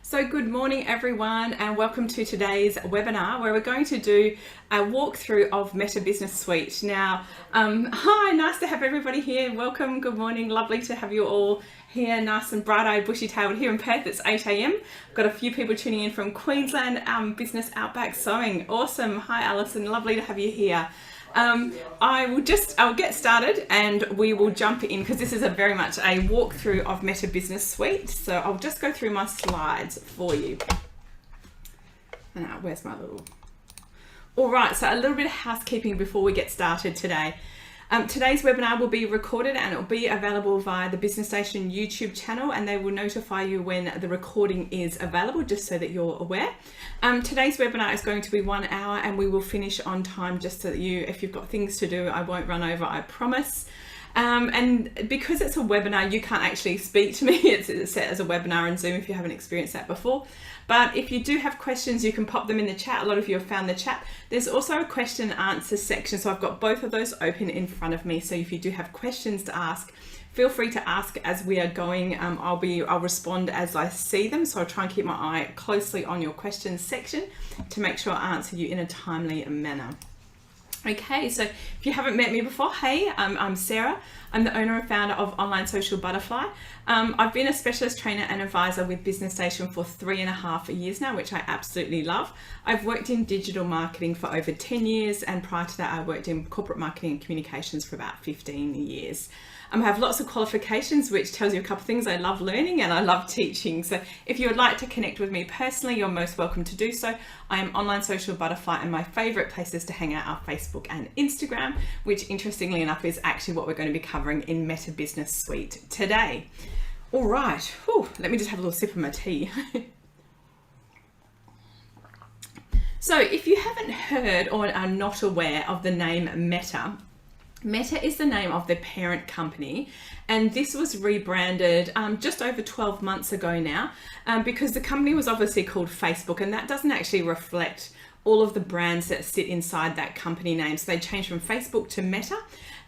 So good morning everyone, and welcome to today's webinar where we're going to do a walkthrough of Meta Business Suite. Now, hi, nice to have everybody here. Welcome, good morning, lovely to have you all here, nice and bright-eyed, bushy-tailed here in Perth. It's 8 a.m. I've got a few people tuning in from Queensland, Business Outback Sewing. Awesome, hi Alison, lovely to have you here. I'll get started and we will jump in because this is very much a walkthrough of Meta Business Suite. So I'll just go through my slides for you. Now, where's my little... All right, so a little bit of housekeeping before we get started today. Today's webinar will be recorded and it will be available via the Business Station YouTube channel, and they will notify you when the recording is available, just so that you're aware. Today's webinar is going to be 1 hour and we will finish on time, just so that if you've got things to do, I won't run over, I promise. And because it's a webinar, you can't actually speak to me. It's set as a webinar in Zoom if you haven't experienced that before. But if you do have questions, you can pop them in the chat. A lot of you have found the chat. There's also a question and answer section. So I've got both of those open in front of me. So if you do have questions to ask, feel free to ask as we are going. I'll respond as I see them. So I'll try and keep my eye closely on your questions section to make sure I answer you in a timely manner. Okay, so if you haven't met me before, hey, I'm Sarah. I'm the owner and founder of Online Social Butterfly. I've been a specialist trainer and advisor with Business Station for 3.5 years now, which I absolutely love. I've worked in digital marketing for over 10 years, and prior to that, I worked in corporate marketing and communications for about 15 years. I have lots of qualifications, which tells you a couple of things. I love learning and I love teaching. So if you would like to connect with me personally, you're most welcome to do so. I am Online Social Butterfly, and my favorite places to hang out are Facebook and Instagram, which interestingly enough is actually what we're going to be covering in Meta Business Suite today. All right, whew, let me just have a little sip of my tea. So if you haven't heard or are not aware of the name Meta, Meta is the name of the parent company, and this was rebranded just over 12 months ago now, because the company was obviously called Facebook, and that doesn't actually reflect all of the brands that sit inside that company name. So they changed from Facebook to Meta,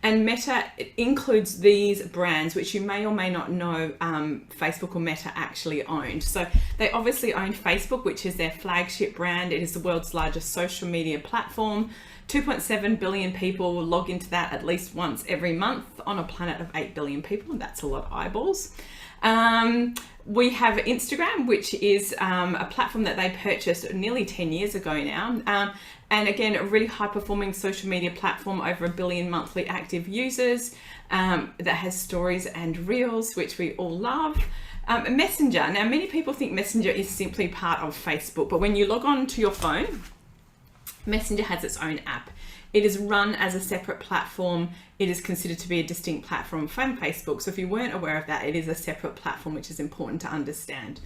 and Meta includes these brands, which you may or may not know Facebook or Meta actually owned. So they obviously own Facebook, which is their flagship brand. It is the world's largest social media platform. 2.7 billion people will log into that at least once every month on a planet of 8 billion people. That's a lot of eyeballs. We have Instagram, which is a platform that they purchased nearly 10 years ago now. And again, a really high performing social media platform, over 1 billion monthly active users, that has stories and reels, which we all love. Messenger. Now, many people think Messenger is simply part of Facebook, but when you log on to your phone, Messenger has its own app. It is run as a separate platform. It is considered to be a distinct platform from Facebook. So if you weren't aware of that, it is a separate platform, which is important to understand.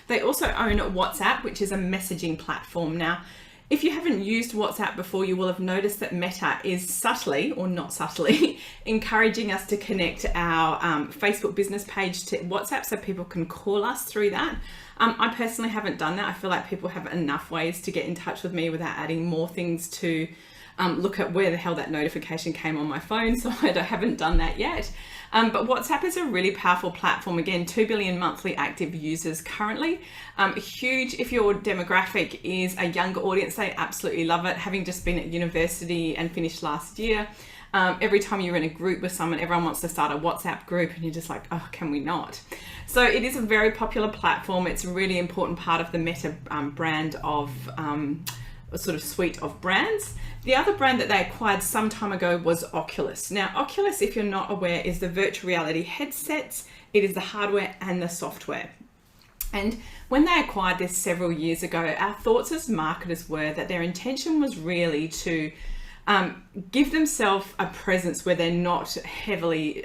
They also own WhatsApp, which is a messaging platform. Now, if you haven't used WhatsApp before, you will have noticed that Meta is subtly, or not subtly, encouraging us to connect our Facebook business page to WhatsApp so people can call us through that. I personally haven't done that. I feel like people have enough ways to get in touch with me without adding more things to look at where the hell that notification came on my phone. So I haven't done that yet. But WhatsApp is a really powerful platform. Again, 2 billion monthly active users currently. Huge. If your demographic is a younger audience, they absolutely love it. Having just been at university and finished last year, every time you're in a group with someone, everyone wants to start a WhatsApp group, and you're just like, oh, can we not? So it is a very popular platform. It's a really important part of the Meta brand of a sort of suite of brands. The other brand that they acquired some time ago was Oculus. Now, Oculus, if you're not aware, is the virtual reality headsets. It is the hardware and the software. And when they acquired this several years ago, our thoughts as marketers were that their intention was really to give themselves a presence where they're not heavily,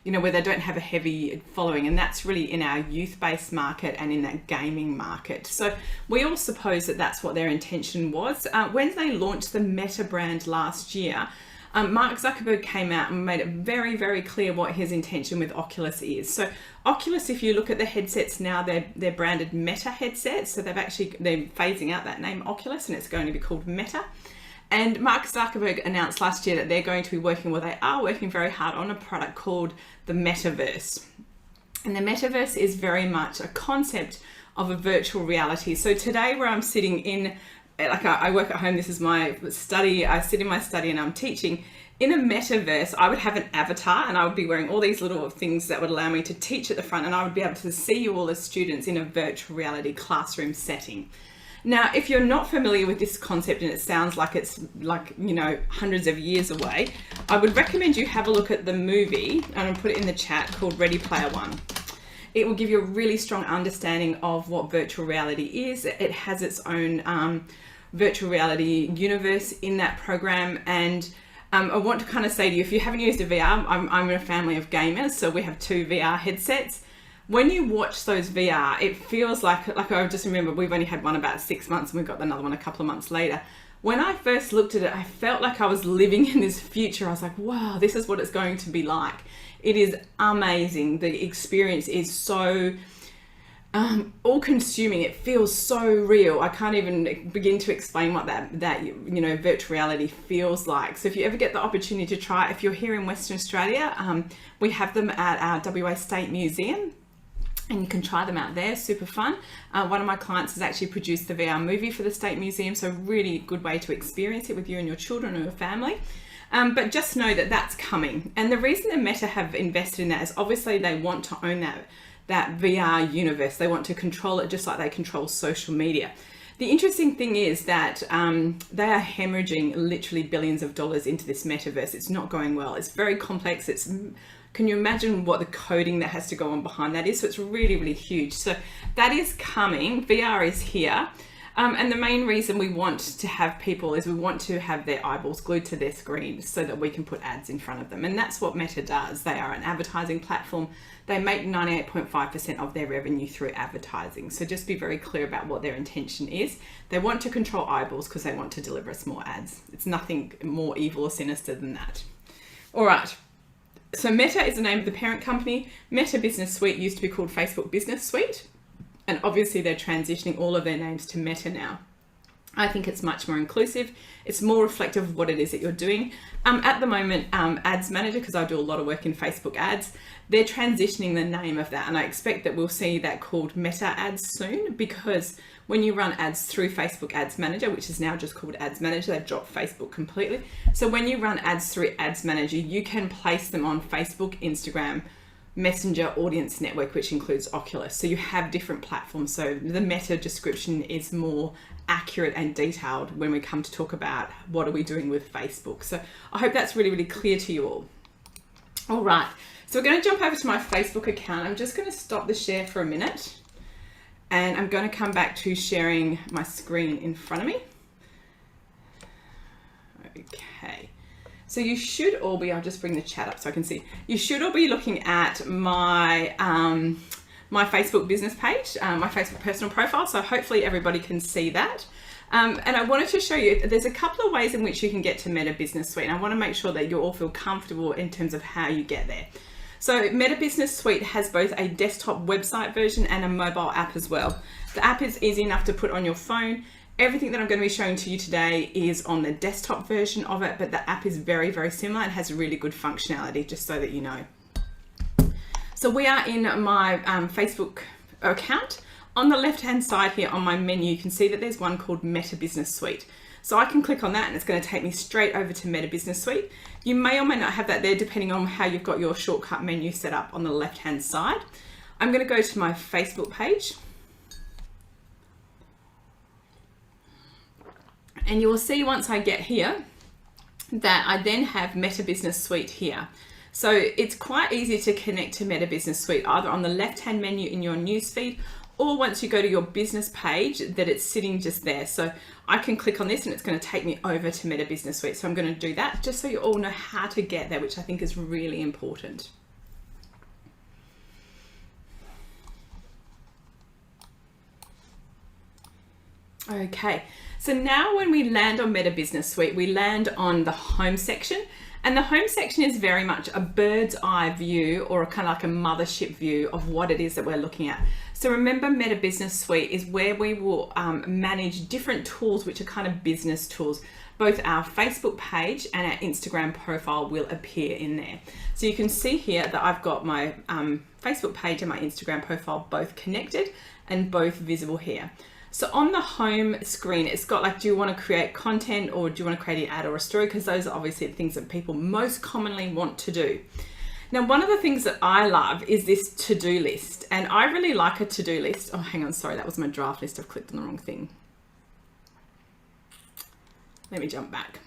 where they don't have a heavy following. And that's really in our youth-based market and in that gaming market. So we all suppose that that's what their intention was. When they launched the Meta brand last year, Mark Zuckerberg came out and made it very, very clear what his intention with Oculus is. So Oculus, if you look at the headsets now, they're branded Meta headsets. So they're phasing out that name Oculus, and it's going to be called Meta. And Mark Zuckerberg announced last year that they are working very hard on a product called the Metaverse. And the Metaverse is very much a concept of a virtual reality. So today where I'm sitting in, like I work at home, this is my study, I sit in my study and I'm teaching. In a metaverse, I would have an avatar and I would be wearing all these little things that would allow me to teach at the front, and I would be able to see you all as students in a virtual reality classroom setting. Now, if you're not familiar with this concept and it sounds like it's like, you know, hundreds of years away, I would recommend you have a look at the movie, and I'll put it in the chat, called Ready Player One. It will give you a really strong understanding of what virtual reality is. It has its own virtual reality universe in that program, and I want to kind of say to you, if you haven't used a VR, I'm in a family of gamers, so we have 2 VR headsets. When you watch those VR, it feels like I just remember we've only had one about 6 months and we've got another one a couple of months later. When I first looked at it, I felt like I was living in this future. I was like, wow, this is what it's going to be like. It is amazing. The experience is so all-consuming. It feels so real. I can't even begin to explain what that you know, virtual reality feels like. So if you ever get the opportunity to try it, if you're here in Western Australia, we have them at our WA State Museum, and you can try them out there. Super fun. One of my clients has actually produced the VR movie for the State Museum, so really good way to experience it with you and your children or your family. But just know that that's coming. And the reason that Meta have invested in that is obviously they want to own that VR universe. They want to control it just like they control social media. The interesting thing is that they are hemorrhaging literally billions of dollars into this metaverse. It's not going well. It's very complex. Can you imagine what the coding that has to go on behind that is? So it's really, really huge. So that is coming. VR is here. And the main reason we want to have people is we want to have their eyeballs glued to their screens so that we can put ads in front of them. And that's what Meta does. They are an advertising platform. They make 98.5% of their revenue through advertising. So just be very clear about what their intention is. They want to control eyeballs because they want to deliver us more ads. It's nothing more evil or sinister than that. All right. So Meta is the name of the parent company. Meta Business Suite used to be called Facebook Business Suite. And obviously they're transitioning all of their names to Meta now. I think it's much more inclusive. It's more reflective of what it is that you're doing. At the moment, Ads Manager, because I do a lot of work in Facebook ads, they're transitioning the name of that. And I expect that we'll see that called Meta Ads soon, because when you run ads through Facebook Ads Manager, which is now just called Ads Manager, they've dropped Facebook completely. So when you run ads through Ads Manager, you can place them on Facebook, Instagram, Messenger, Audience Network, which includes Oculus. So you have different platforms. So the Meta description is more accurate and detailed when we come to talk about what are we doing with Facebook. So I hope that's really, really clear to you all. All right, so we're going to jump over to my Facebook account. I'm just going to stop the share for a minute, and I'm going to come back to sharing my screen in front of me. Okay. So you should all be, I'll just bring the chat up so I can see. You should all be looking at my my Facebook business page, my Facebook personal profile. So hopefully everybody can see that. And I wanted to show you, there's a couple of ways in which you can get to Meta Business Suite. And I want to make sure that you all feel comfortable in terms of how you get there. So Meta Business Suite has both a desktop website version and a mobile app as well. The app is easy enough to put on your phone. Everything that I'm going to be showing to you today is on the desktop version of it, but the app is very, very similar and has really good functionality, just so that you know. So we are in my Facebook account. On the left-hand side here on my menu, you can see that there's one called Meta Business Suite. So I can click on that and it's going to take me straight over to Meta Business Suite. You may or may not have that there depending on how you've got your shortcut menu set up on the left-hand side. I'm going to go to my Facebook page. And you will see once I get here that I then have Meta Business Suite here. So it's quite easy to connect to Meta Business Suite either on the left-hand menu in your newsfeed, or once you go to your business page that it's sitting just there. So I can click on this and it's going to take me over to Meta Business Suite. So I'm going to do that just so you all know how to get there, which I think is really important. Okay, so now when we land on Meta Business Suite, we land on the home section, and the home section is very much a bird's eye view, or a kind of like a mothership view of what it is that we're looking at. So remember, Meta Business Suite is where we will manage different tools, which are kind of business tools. Both our Facebook page and our Instagram profile will appear in there. So you can see here that I've got my Facebook page and my Instagram profile both connected and both visible here. So on the home screen, it's got like, do you want to create content or do you want to create an ad or a story? Because those are obviously the things that people most commonly want to do. Now, one of the things that I love is this to-do list, and I really like a to-do list. Oh, hang on, sorry, that was my draft list. I've clicked on the wrong thing. Let me jump back.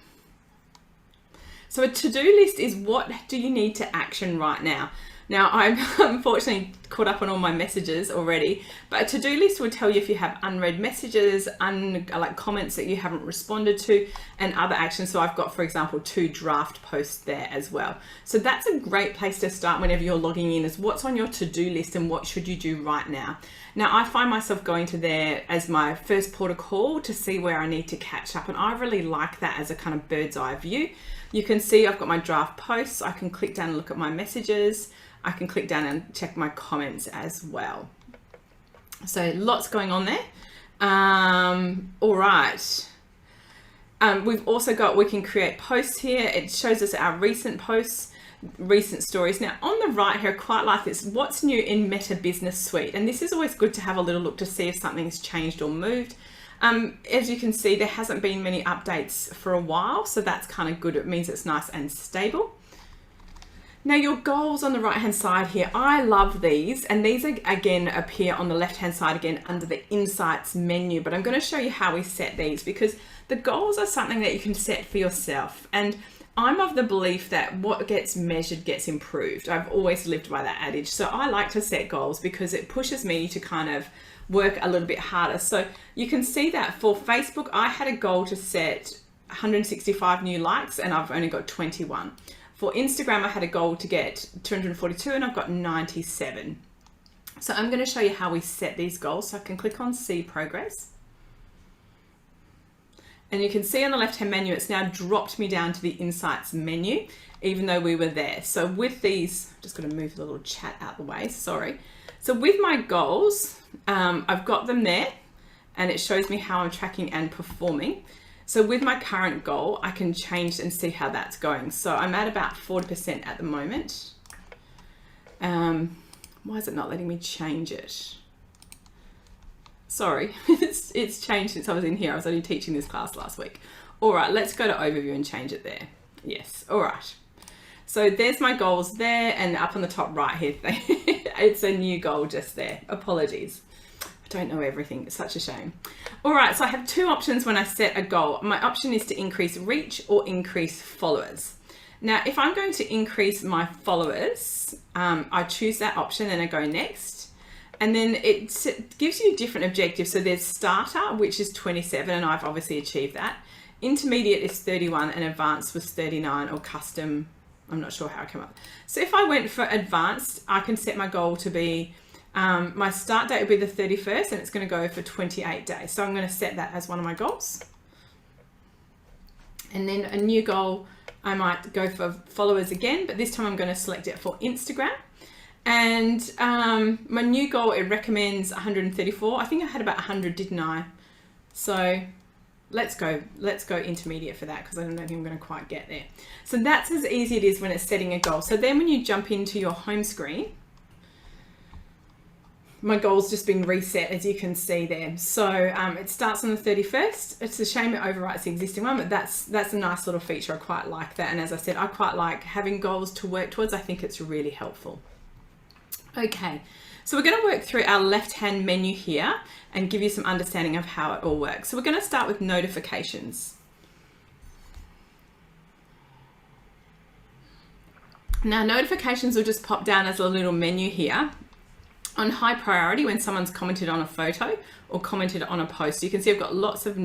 So a to-do list is what do you need to action right now? Now, I'm unfortunately caught up on all my messages already, but a to-do list will tell you if you have unread messages, like comments that you haven't responded to, and other actions. So I've got, for example, 2 draft posts there as well. So that's a great place to start whenever you're logging in, is what's on your to-do list and what should you do right now. Now, I find myself going to there as my first port of call to see where I need to catch up, and I really like that as a kind of bird's eye view. You can see I've got my draft posts. I can click down and look at my messages. I can click down and check my comments as well. So lots going on there. All right. We've also got, we can create posts here. It shows us our recent posts, recent stories. Now on the right here, I quite like this, what's new in Meta Business Suite. And this is always good to have a little look to see if something's changed or moved. As you can see, there hasn't been many updates for a while, so that's kind of good. It means it's nice and stable. Now your goals on the right hand side here, I love these, and these again appear on the left hand side again under the Insights menu, but I'm going to show you how we set these, because the goals are something that you can set for yourself, and I'm of the belief that what gets measured gets improved. I've always lived by that adage, so I like to set goals because it pushes me to kind of work a little bit harder. So you can see that for Facebook, I had a goal to set 165 new likes and I've only got 21. For Instagram, I had a goal to get 242 and I've got 97. So I'm going to show you how we set these goals. So I can click on See Progress. And you can see on the left-hand menu, it's now dropped me down to the Insights menu, even though we were there. So with these, I'm just going to move the little chat out the way, sorry. So with my goals, I've got them there and it shows me how I'm tracking and performing. So with my current goal, I can change and see how that's going. So I'm at about 40% at the moment. Why is it not letting me change it? Sorry, it's changed since I was in here. I was only teaching this class last week. All right, let's go to overview and change it there. Yes, all right. So there's my goals there, and up on the top right here, it's a new goal just there. Apologies. I don't know everything, it's such a shame. All right, so I have 2 options when I set a goal. My option is to increase reach or increase followers. Now, if I'm going to increase my followers, I choose that option and I go next. And then it gives you different objectives. So there's starter, which is 27, and I've obviously achieved that. Intermediate is 31 and advanced was 39, or custom, I'm not sure how I come up. So if I went for advanced, I can set my goal to be, my start date would be the 31st and it's going to go for 28 days. So I'm going to set that as one of my goals. And then a new goal, I might go for followers again, but this time I'm going to select it for Instagram. And my new goal, it recommends 134. I think I had about 100, didn't I? So let's go intermediate for that, because I don't think I'm going to quite get there. So that's as easy it is when it's setting a goal. So then when you jump into your home screen, my goal's just been reset, as you can see there. So it starts on the 31st. It's a shame it overwrites the existing one, but that's a nice little feature. I quite like that. And as I said, I quite like having goals to work towards. I think it's really helpful. Okay, so we're going to work through our left-hand menu here and give you some understanding of how it all works. So we're going to start with notifications. Now, notifications will just pop down as a little menu here. On high priority, when someone's commented on a photo or commented on a post, you can see I've got lots of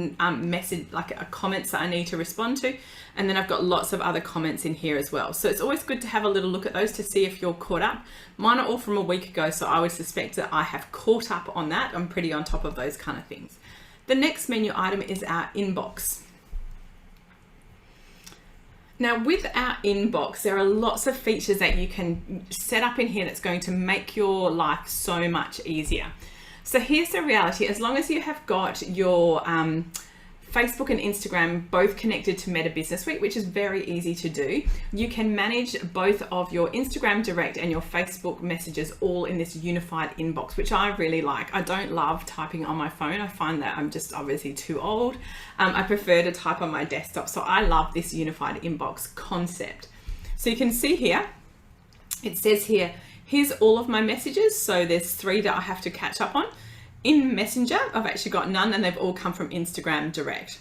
comments that I need to respond to, and then I've got lots of other comments in here as well. So it's always good to have a little look at those to see if you're caught up. Mine are all from a week ago, so I would suspect that I have caught up on that. I'm pretty on top of those kind of things. The next menu item is our inbox. Now with our inbox, there are lots of features that you can set up in here that's going to make your life so much easier. So here's the reality. As long as you have got your Facebook and Instagram both connected to Meta Business Suite, which is very easy to do, you can manage both of your Instagram direct and your Facebook messages all in this unified inbox, which I really like. I don't love typing on my phone. I find that I'm just obviously too old. I prefer to type on my desktop. So I love this unified inbox concept. So you can see here, it says here, here's all of my messages. So there's 3 that I have to catch up on. In Messenger, I've actually got none, and they've all come from Instagram direct.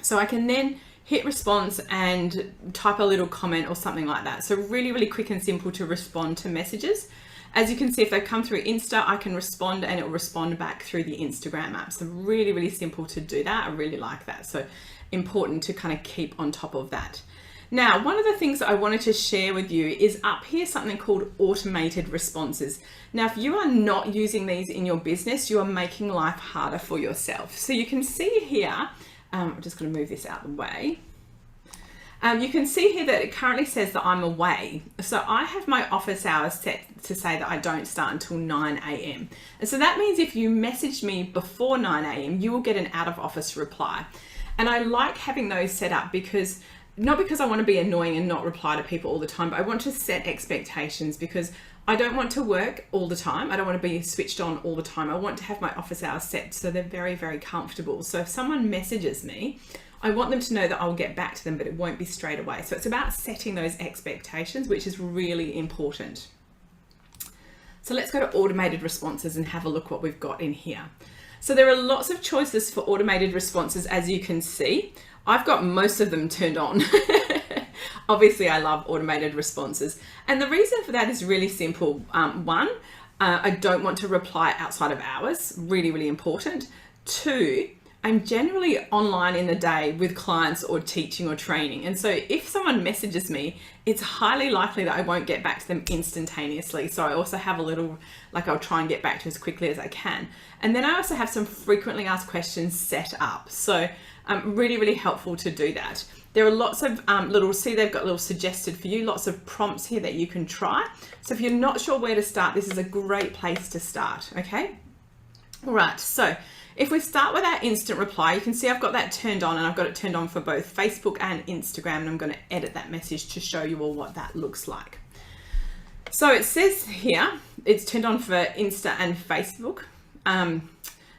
So I can then hit response and type a little comment or something like that. So really, really quick and simple to respond to messages. As you can see, if they come through Insta, I can respond and it will respond back through the Instagram app. So really, really simple to do that. I really like that. So important to kind of keep on top of that. Now, one of the things that I wanted to share with you is up here something called automated responses. Now, if you are not using these in your business, you are making life harder for yourself. So you can see here, I'm just going to move this out of the way. You can see here that it currently says that I'm away. So I have my office hours set to say that I don't start until 9 a.m. And so that means if you message me before 9 a.m., you will get an out of office reply. And I like having those set up because not because I want to be annoying and not reply to people all the time, but I want to set expectations because I don't want to work all the time. I don't want to be switched on all the time. I want to have my office hours set so they're very, very comfortable. So if someone messages me, I want them to know that I'll get back to them, but it won't be straight away. So it's about setting those expectations, which is really important. So let's go to automated responses and have a look what we've got in here. So there are lots of choices for automated responses, as you can see. I've got most of them turned on. Obviously, I love automated responses. And the reason for that is really simple. One, I don't want to reply outside of hours. Really, really important. 2, I'm generally online in the day with clients or teaching or training. And so if someone messages me, it's highly likely that I won't get back to them instantaneously. So I also have a little, like I'll try and get back to as quickly as I can. And then I also have some frequently asked questions set up. So really, really helpful to do that. There are lots of they've got little suggested for you, lots of prompts here that you can try. So if you're not sure where to start, this is a great place to start, okay? All right, so if we start with our instant reply, you can see I've got that turned on and I've got it turned on for both Facebook and Instagram, and I'm going to edit that message to show you all what that looks like. So it says here, it's turned on for Insta and Facebook.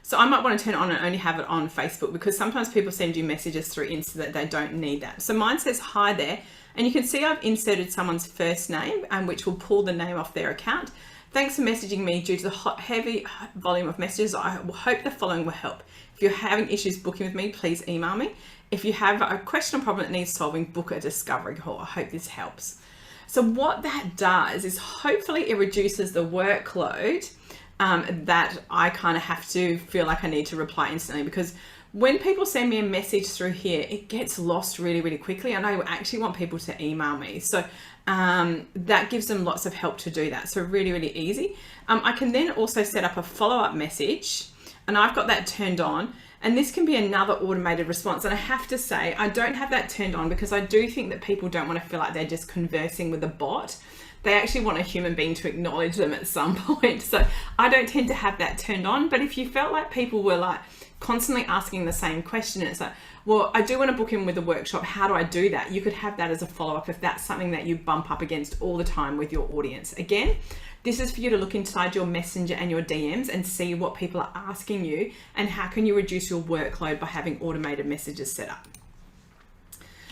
So I might want to turn it on and only have it on Facebook because sometimes people send you messages through Insta that they don't need that. So mine says hi there, and you can see I've inserted someone's first name, which will pull the name off their account. Thanks for messaging me. Due to the heavy volume of messages, I hope the following will help. If you're having issues booking with me, please email me. If you have a question or problem that needs solving, book a discovery call. I hope this helps. So what that does is hopefully it reduces the workload that I kind of have to feel like I need to reply instantly, because when people send me a message through here, it gets lost really, really quickly. And I actually want people to email me. So that gives them lots of help to do that. So really, really easy. I can then also set up a follow-up message, and I've got that turned on. And this can be another automated response. And I have to say, I don't have that turned on because I do think that people don't want to feel like they're just conversing with a bot. They actually want a human being to acknowledge them at some point. So I don't tend to have that turned on. But if you felt like people were like constantly asking the same question, it's like, well, I do want to book in with a workshop. How do I do that? You could have that as a follow-up if that's something that you bump up against all the time with your audience. Again, this is for you to look inside your messenger and your DMs and see what people are asking you and how can you reduce your workload by having automated messages set up.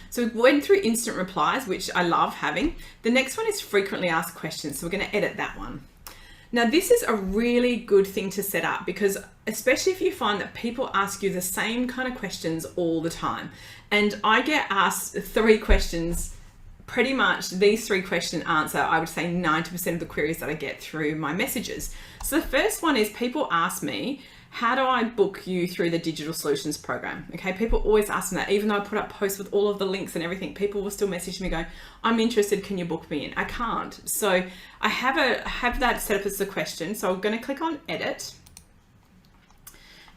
So we went through instant replies, which I love having. The next one is frequently asked questions. So we're going to edit that one. Now, this is a really good thing to set up because especially if you find that people ask you the same kind of questions all the time. And I get asked 3 questions, pretty much these 3 question answer, I would say 90% of the queries that I get through my messages. So the first one is people ask me, how do I book you through the digital solutions program? Okay, people always ask me that. Even though I put up posts with all of the links and everything, people will still message me going, I'm interested, can you book me in? I can't. So I have that set up as a question. So I'm going to click on edit.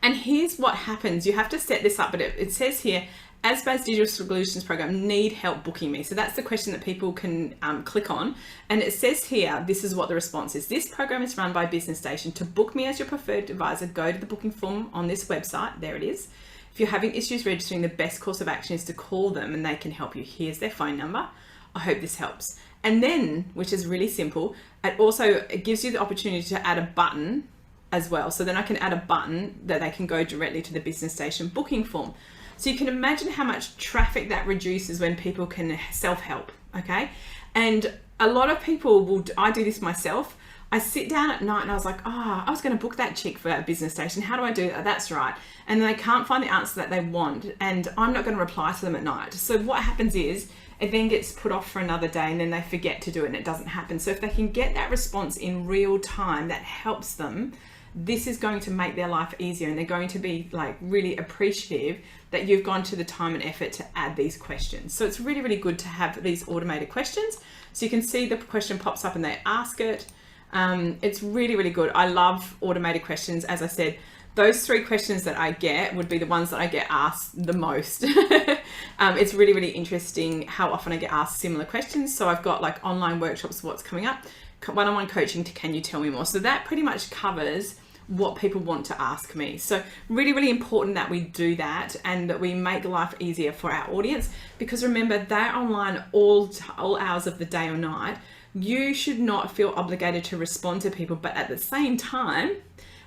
And here's what happens. You have to set this up, but it says here, ASBA's Digital Solutions Program need help booking me. So that's the question that people can click on. And it says here, this is what the response is. This program is run by Business Station. To book me as your preferred advisor, go to the booking form on this website. There it is. If you're having issues registering, the best course of action is to call them and they can help you. Here's their phone number. I hope this helps. And then, which is really simple, it gives you the opportunity to add a button as well. So then I can add a button that they can go directly to the Business Station booking form. So you can imagine how much traffic that reduces when people can self-help, okay? And a lot of people I do this myself. I sit down at night and I was like, I was going to book that chick for a Business Station. How do I do that? That's right. And they can't find the answer that they want. And I'm not going to reply to them at night. So what happens is it then gets put off for another day and then they forget to do it and it doesn't happen. So if they can get that response in real time, that helps them. This is going to make their life easier and they're going to be like really appreciative that you've gone to the time and effort to add these questions. So it's really, really good to have these automated questions. So you can see the question pops up and they ask it. It's really, really good. I love automated questions. As I said, those 3 questions that I get would be the ones that I get asked the most. It's really, really interesting how often I get asked similar questions. So I've got like online workshops, what's coming up, one-on-one coaching to can you tell me more? So that pretty much covers what people want to ask me. So really, really important that we do that and that we make life easier for our audience, because remember, they're online all hours of the day or night. You should not feel obligated to respond to people, but at the same time,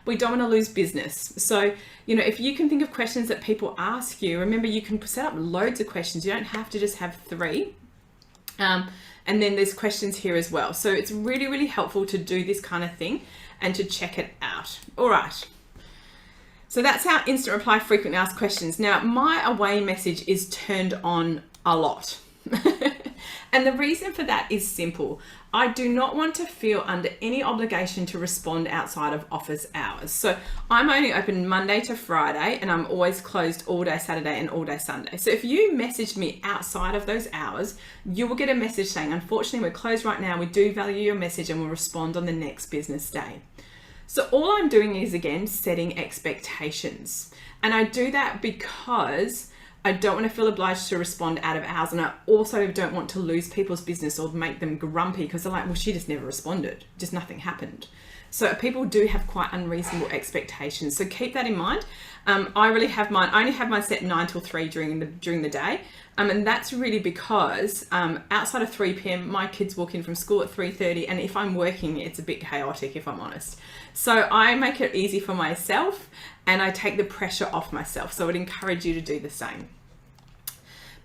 we don't want to lose business. So, you know, if you can think of questions that people ask you, remember you can set up loads of questions. You don't have to just have 3. And then there's questions here as well. So it's really, really helpful to do this kind of thing and to check it out. All right. So that's our instant reply frequently asked questions. Now, my away message is turned on a lot. And the reason for that is simple. I do not want to feel under any obligation to respond outside of office hours. So I'm only open Monday to Friday and I'm always closed all day Saturday and all day Sunday. So if you message me outside of those hours, you will get a message saying, unfortunately, we're closed right now. We do value your message and we'll respond on the next business day. So all I'm doing is, again, setting expectations. And I do that because I don't want to feel obliged to respond out of hours. And I also don't want to lose people's business or make them grumpy because they're like, well, she just never responded. Just nothing happened. So people do have quite unreasonable expectations. So keep that in mind. I only have mine set 9 till 3 during the day. And that's really because outside of 3 p.m, my kids walk in from school at 3:30. And if I'm working, it's a bit chaotic, if I'm honest. So I make it easy for myself and I take the pressure off myself. So I would encourage you to do the same.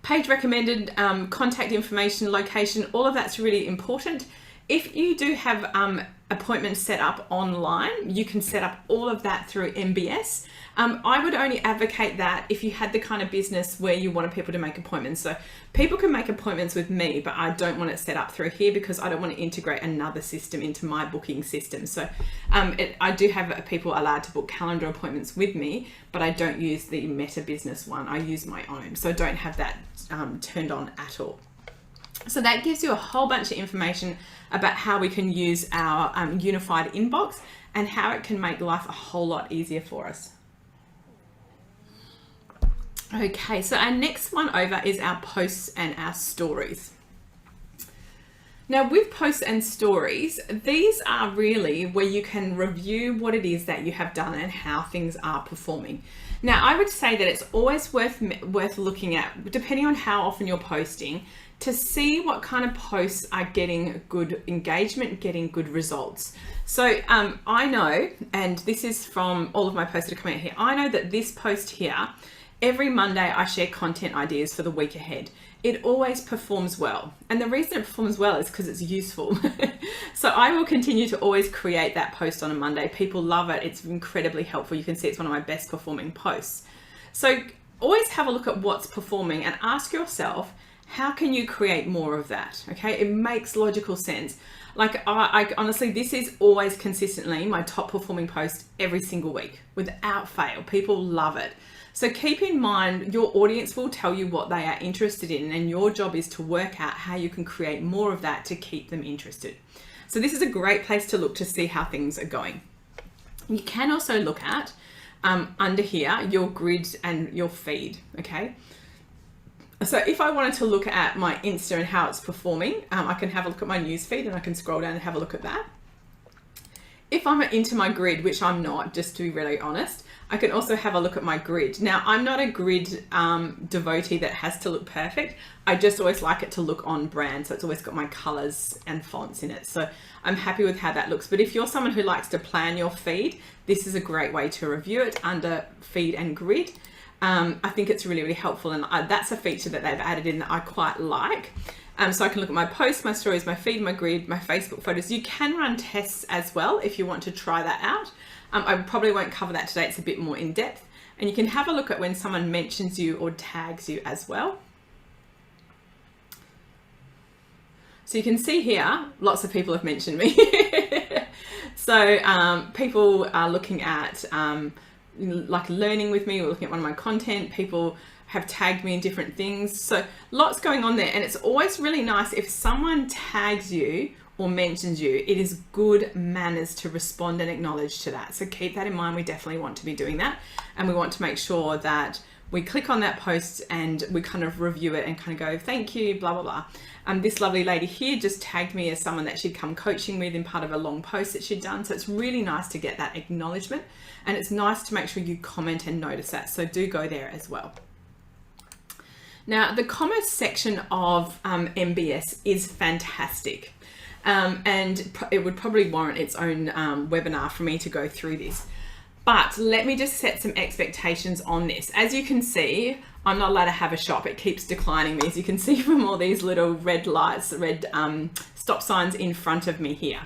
Page recommended, contact information, location, all of that's really important. If you do have appointments set up online, you can set up all of that through MBS. I would only advocate that if you had the kind of business where you wanted people to make appointments. So people can make appointments with me, but I don't want it set up through here because I don't want to integrate another system into my booking system. So I do have people allowed to book calendar appointments with me, but I don't use the Meta Business one. I use my own. So I don't have that turned on at all. So that gives you a whole bunch of information about how we can use our unified inbox and how it can make life a whole lot easier for us. Okay, so our next one over is our posts and our stories. Now with posts and stories, these are really where you can review what it is that you have done and how things are performing. Now I would say that it's always worth looking at, depending on how often you're posting, to see what kind of posts are getting good engagement, getting good results. So I know, and this is from all of my posts that are coming out here, I know that this post here, every Monday I share content ideas for the week ahead. It always performs well. And the reason it performs well is because it's useful. So I will continue to always create that post on a Monday. People love it. It's incredibly helpful. You can see it's one of my best performing posts. So always have a look at what's performing and ask yourself, how can you create more of that? Okay, it makes logical sense. Like I honestly, this is always consistently my top performing post every single week without fail. People love it. So keep in mind, your audience will tell you what they are interested in, and your job is to work out how you can create more of that to keep them interested. So this is a great place to look to see how things are going. You can also look at under here, your grid and your feed, okay? So if I wanted to look at my Insta and how it's performing, I can have a look at my newsfeed and I can scroll down and have a look at that. If I'm into my grid, which I'm not, just to be really honest, I can also have a look at my grid. Now, I'm not a grid devotee that has to look perfect. I just always like it to look on brand. So it's always got my colors and fonts in it. So I'm happy with how that looks. But if you're someone who likes to plan your feed, this is a great way to review it under feed and grid. I think it's really, really helpful. And that's a feature that they've added in that I quite like. So I can look at my posts, my stories, my feed, my grid, my Facebook photos. You can run tests as well if you want to try that out. I probably won't cover that today. It's a bit more in depth. And you can have a look at when someone mentions you or tags you as well. So you can see here, lots of people have mentioned me. So people are looking at like learning with me or looking at one of my content. People have tagged me in different things. So lots going on there. And it's always really nice if someone tags you or mentions you, it is good manners to respond and acknowledge to that. So keep that in mind. We definitely want to be doing that. And we want to make sure that we click on that post and we kind of review it and kind of go, thank you, blah, blah, blah. This lovely lady here just tagged me as someone that she'd come coaching with in part of a long post that she'd done. So it's really nice to get that acknowledgement, and it's nice to make sure you comment and notice that. So do go there as well. Now, the commerce section of MBS is fantastic. And it would probably warrant its own webinar for me to go through this. But let me just set some expectations on this. As you can see, I'm not allowed to have a shop. It keeps declining me, as you can see from all these little red lights, red stop signs in front of me here.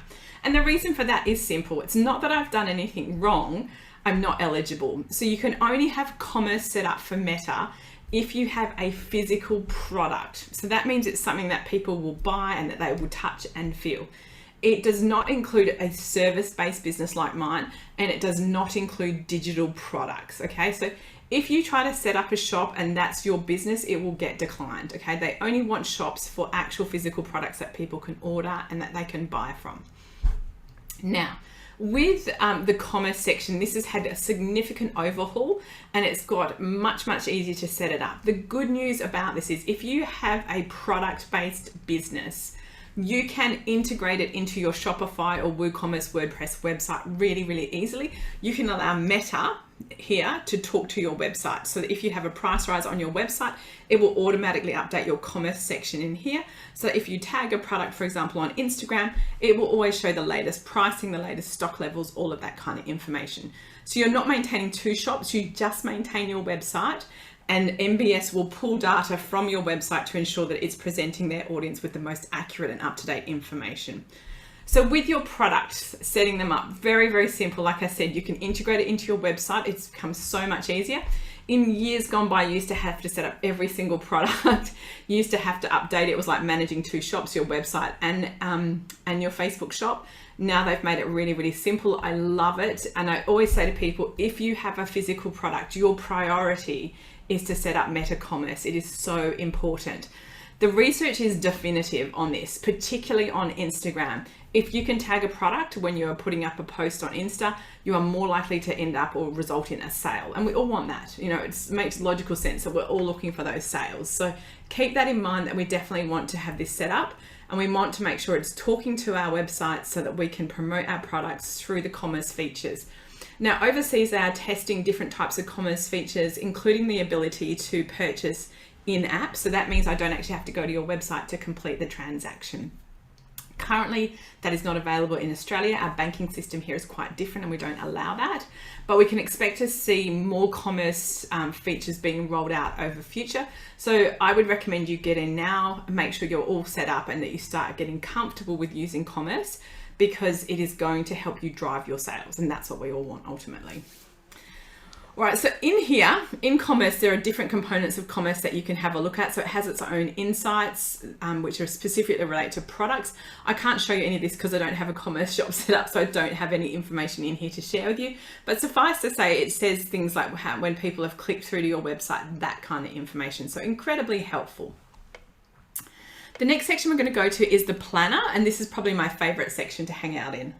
And the reason for that is simple. It's not that I've done anything wrong. I'm not eligible. So you can only have commerce set up for Meta if you have a physical product. So that means it's something that people will buy and that they will touch and feel. It does not include a service-based business like mine, and it does not include digital products, okay? So if you try to set up a shop and that's your business, it will get declined, okay? They only want shops for actual physical products that people can order and that they can buy from. Now, with the commerce section, this has had a significant overhaul and it's got much easier to set it up. The good news about this is if you have a product-based business, you can integrate it into your Shopify or WooCommerce WordPress website really easily. You can allow Meta here to talk to your website, so that if you have a price rise on your website, it will automatically update your commerce section in here. So if you tag a product, for example, on Instagram, it will always show the latest pricing, the latest stock levels, all of that kind of information. So you're not maintaining two shops, you just maintain your website, and MBS will pull data from your website to ensure that it's presenting their audience with the most accurate and up-to-date information. So with your products, setting them up, very simple. Like I said, you can integrate it into your website. It's become so much easier. In years gone by, you used to have to set up every single product. You used to have to update it. It was like managing two shops, your website and your Facebook shop. Now they've made it really simple. I love it. And I always say to people, if you have a physical product, your priority is to set up Meta Commerce. It is so important. The research is definitive on this, particularly on Instagram. If you can tag a product when you're putting up a post on Insta, you are more likely to end up or result in a sale. And we all want that. You know, it makes logical sense that we're all looking for those sales. So keep that in mind, that we definitely want to have this set up, and we want to make sure it's talking to our website so that we can promote our products through the commerce features. Now, overseas, they are testing different types of commerce features, including the ability to purchase in-app. So that means I don't actually have to go to your website to complete the transaction. Currently, that is not available in Australia. Our banking system here is quite different and we don't allow that, but we can expect to see more commerce features being rolled out over future. So I would recommend you get in now, make sure you're all set up and that you start getting comfortable with using commerce, because it is going to help you drive your sales, and that's what we all want ultimately. All right, so in here, in commerce, there are different components of commerce that you can have a look at. So it has its own insights, which are specifically related to products. I can't show you any of this because I don't have a commerce shop set up, so I don't have any information in here to share with you. But suffice to say, it says things like how, when people have clicked through to your website, that kind of information. So incredibly helpful. The next section we're going to go to is the planner, and this is probably my favorite section to hang out in.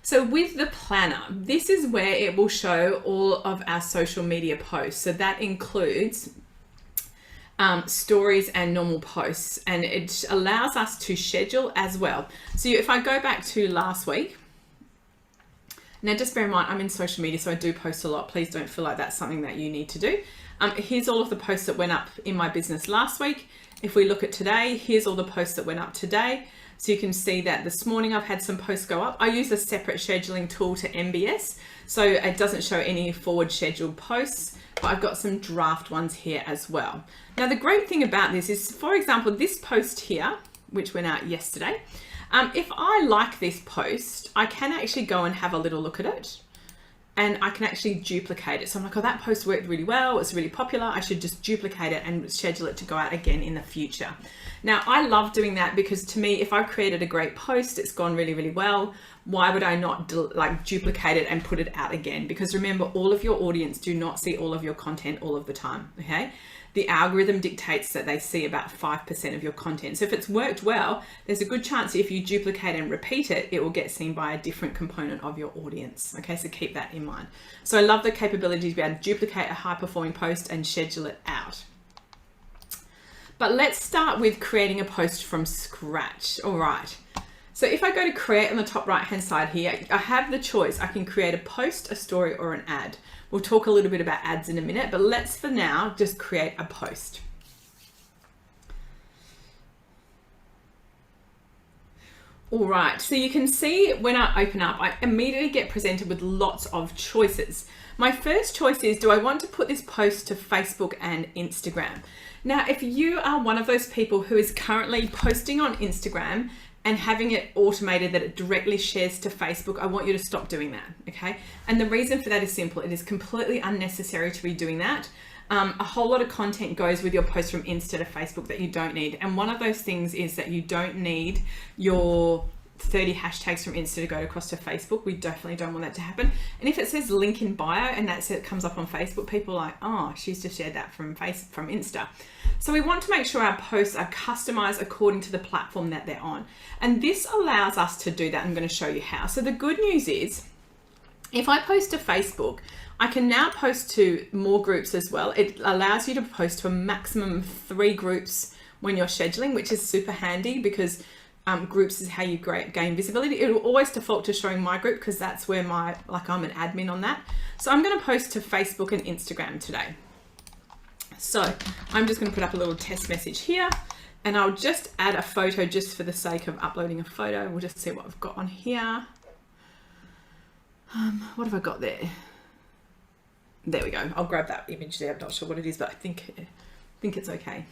So with the planner, this is where it will show all of our social media posts. So that includes stories and normal posts, and it allows us to schedule as well. So if I go back to last week, now just bear in mind, I'm in social media, so I do post a lot. Please don't feel like that's something that you need to do. Here's all of the posts that went up in my business last week. If we look at today, here's all the posts that went up today. So you can see that this morning I've had some posts go up. I use a separate scheduling tool to MBS, so it doesn't show any forward scheduled posts, but I've got some draft ones here as well. Now the great thing about this is, for example, this post here, which went out yesterday, if I like this post, I can actually go and have a little look at it, and I can actually duplicate it. So I'm like, oh, that post worked really well, it's really popular, I should just duplicate it and schedule it to go out again in the future. Now I love doing that because to me, if I've created a great post, it's gone really, really well, why would I not duplicate it and put it out again? Because remember, all of your audience do not see all of your content all of the time, okay? The algorithm dictates that they see about 5% of your content. So if it's worked well, there's a good chance if you duplicate and repeat it, it will get seen by a different component of your audience. Okay, so keep that in mind. So I love the capability to be able to duplicate a high performing post and schedule it out. But let's start with creating a post from scratch. All right. So if I go to create on the top right hand side here, I have the choice. I can create a post, a story, or an ad. We'll talk a little bit about ads in a minute, but let's for now just create a post. All right, so you can see when I open up, I immediately get presented with lots of choices. My first choice is, do I want to put this post to Facebook and Instagram? Now, if you are one of those people who is currently posting on Instagram and having it automated that it directly shares to Facebook, I want you to stop doing that, okay? And the reason for that is simple. It is completely unnecessary to be doing that. A whole lot of content goes with your post from Insta to Facebook that you don't need. And one of those things is that you don't need your 30 hashtags from Insta to go across to Facebook. We definitely don't want that to happen. And if it says link in bio and that's it comes up on Facebook, people are like, oh, she's just shared that from Insta. So we want to make sure our posts are customized according to the platform that they're on. And this allows us to do that. I'm going to show you how. So the good news is, if I post to Facebook, I can now post to more groups as well. It allows you to post to a maximum of 3 groups when you're scheduling, which is super handy because groups is how you gain visibility. It will always default to showing my group because that's where I'm an admin on that. So I'm going to post to Facebook and Instagram today. So I'm just going to put up a little test message here, and I'll just add a photo just for the sake of uploading a photo. We'll just see what I've got on here. What have I got there? There we go. I'll grab that image there. I'm not sure what it is, but I think it's okay.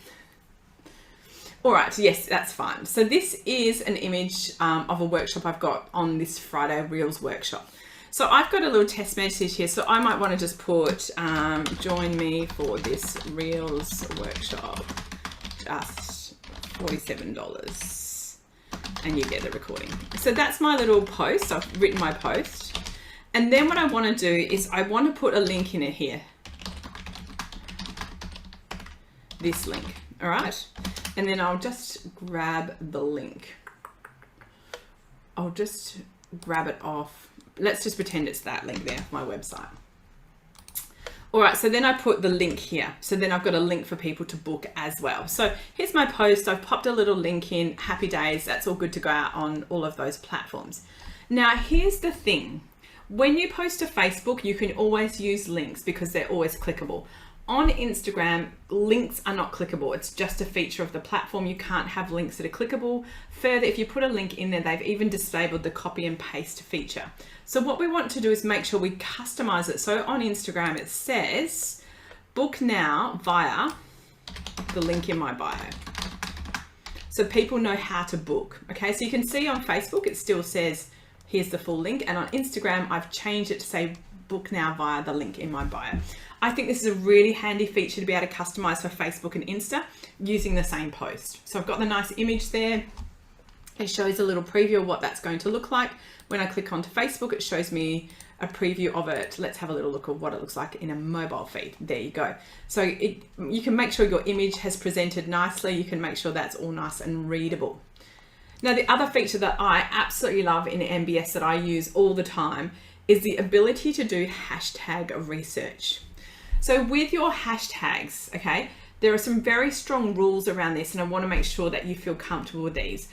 All right, yes, that's fine. So this is an image of a workshop I've got on this Friday, Reels workshop. So I've got a little test message here. So I might want to just put, join me for this Reels workshop, just $47. And you get the recording. So that's my little post. I've written my post. And then what I want to do is I want to put a link in it here. This link, all right? And then I'll just grab the link. I'll just grab it off. Let's just pretend it's that link there, my website. All right, so then I put the link here. So then I've got a link for people to book as well. So here's my post. I've popped a little link in. Happy days. That's all good to go out on all of those platforms. Now, here's the thing. When you post to Facebook, you can always use links because they're always clickable. On Instagram, links are not clickable. It's just a feature of the platform. You can't have links that are clickable. Further, if you put a link in there, they've even disabled the copy and paste feature. So what we want to do is make sure we customize it. So on Instagram, it says, book now via the link in my bio. So people know how to book. Okay, so you can see on Facebook, it still says, here's the full link. And on Instagram, I've changed it to say, book now via the link in my bio. I think this is a really handy feature to be able to customize for Facebook and Insta using the same post. So I've got the nice image there. It shows a little preview of what that's going to look like. When I click onto Facebook, it shows me a preview of it. Let's have a little look at what it looks like in a mobile feed. There you go. So you can make sure your image has presented nicely. You can make sure that's all nice and readable. Now, the other feature that I absolutely love in MBS that I use all the time is the ability to do hashtag research. So with your hashtags, okay, there are some very strong rules around this, and I want to make sure that you feel comfortable with these.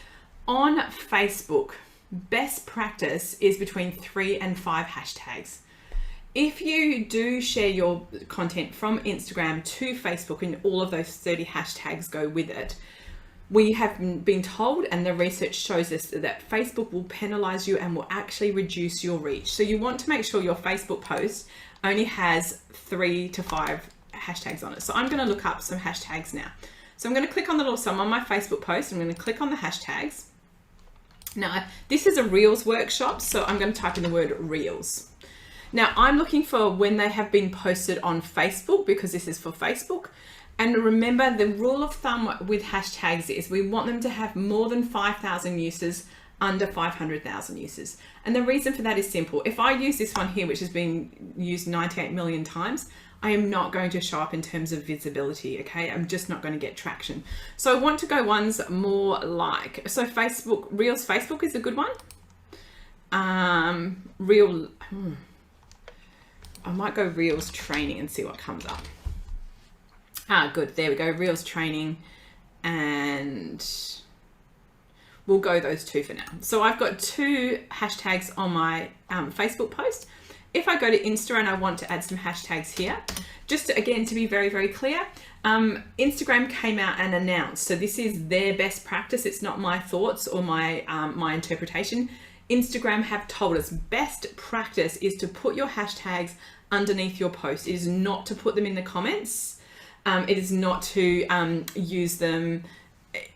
On Facebook, best practice is between 3 and 5 hashtags. If you do share your content from Instagram to Facebook and all of those 30 hashtags go with it, we have been told, and the research shows us, that Facebook will penalize you and will actually reduce your reach. So you want to make sure your Facebook post only has 3 to 5 hashtags on it. So I'm going to look up some hashtags now. So I'm going to click on the little, so I'm on my Facebook post. I'm going to click on the hashtags. Now, this is a Reels workshop, so I'm going to type in the word Reels. Now, I'm looking for when they have been posted on Facebook, because this is for Facebook. And remember, the rule of thumb with hashtags is we want them to have more than 5,000 uses, under 500,000 uses. And the reason for that is simple. If I use this one here, which has been used 98 million times, I am not going to show up in terms of visibility, okay? I'm just not going to get traction. So I want to go ones more like, so Facebook, Reels Facebook is a good one. I might go Reels training and see what comes up. Good, there we go, Reels training, and we'll go those 2 for now. So I've got 2 hashtags on my Facebook post. If I go to Insta and I want to add some hashtags here, just to, again, to be very, very clear, Instagram came out and announced, so this is their best practice. It's not my thoughts or my, my interpretation. Instagram have told us best practice is to put your hashtags underneath your post. It is not to put them in the comments. It is not to use them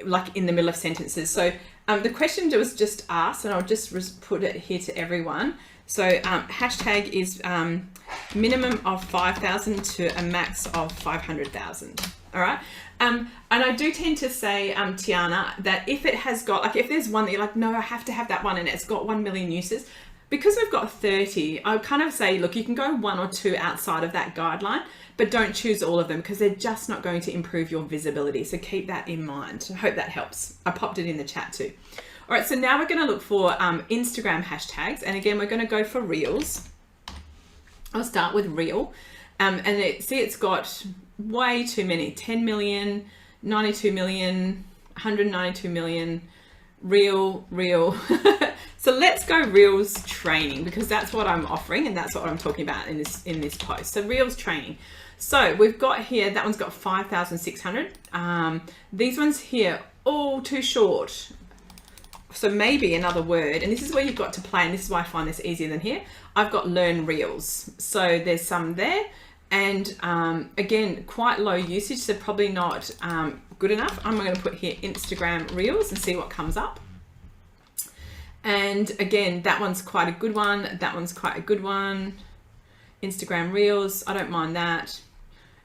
like in the middle of sentences. So the question was just asked, and I'll just put it here to everyone. So hashtag is minimum of 5,000 to a max of 500,000. All right. And I do tend to say, Tiana, that if it has got, like, if there's one that you're like, no, I have to have that one, and it's got 1 million uses, because we've got 30, I kind of say, look, you can go 1 or 2 outside of that guideline, but don't choose all of them, because they're just not going to improve your visibility. So keep that in mind. I hope that helps. I popped it in the chat too. All right, so now we're going to look for Instagram hashtags. And again, we're going to go for Reels. I'll start with Reel. See, it's got way too many, 10 million, 92 million, 192 million, Reel. So let's go Reels training, because that's what I'm offering and that's what I'm talking about in this post. So Reels training. So we've got here, that one's got 5,600. These ones here, all too short. So maybe another word, and this is where you've got to play, and this is why I find this easier than here. I've got learn Reels. So there's some there, and again, quite low usage, so probably not good enough. I'm going to put here Instagram Reels and see what comes up. And again, that one's quite a good one. That one's quite a good one. Instagram Reels, I don't mind that.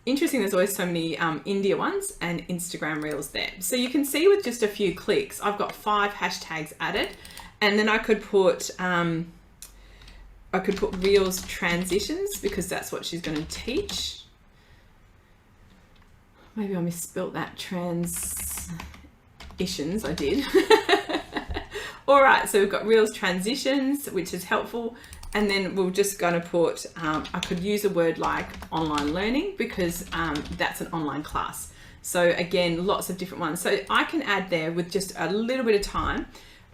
Interesting, there's always so many India ones and Instagram Reels there. So you can see with just a few clicks, I've got 5 hashtags added, and then I could put Reels transitions, because that's what she's going to teach. Maybe I misspelt that, transitions, I did. All right, so we've got Reels transitions, which is helpful. And then we're just going to put, I could use a word like online learning, because that's an online class. So again, lots of different ones. So I can add there, with just a little bit of time,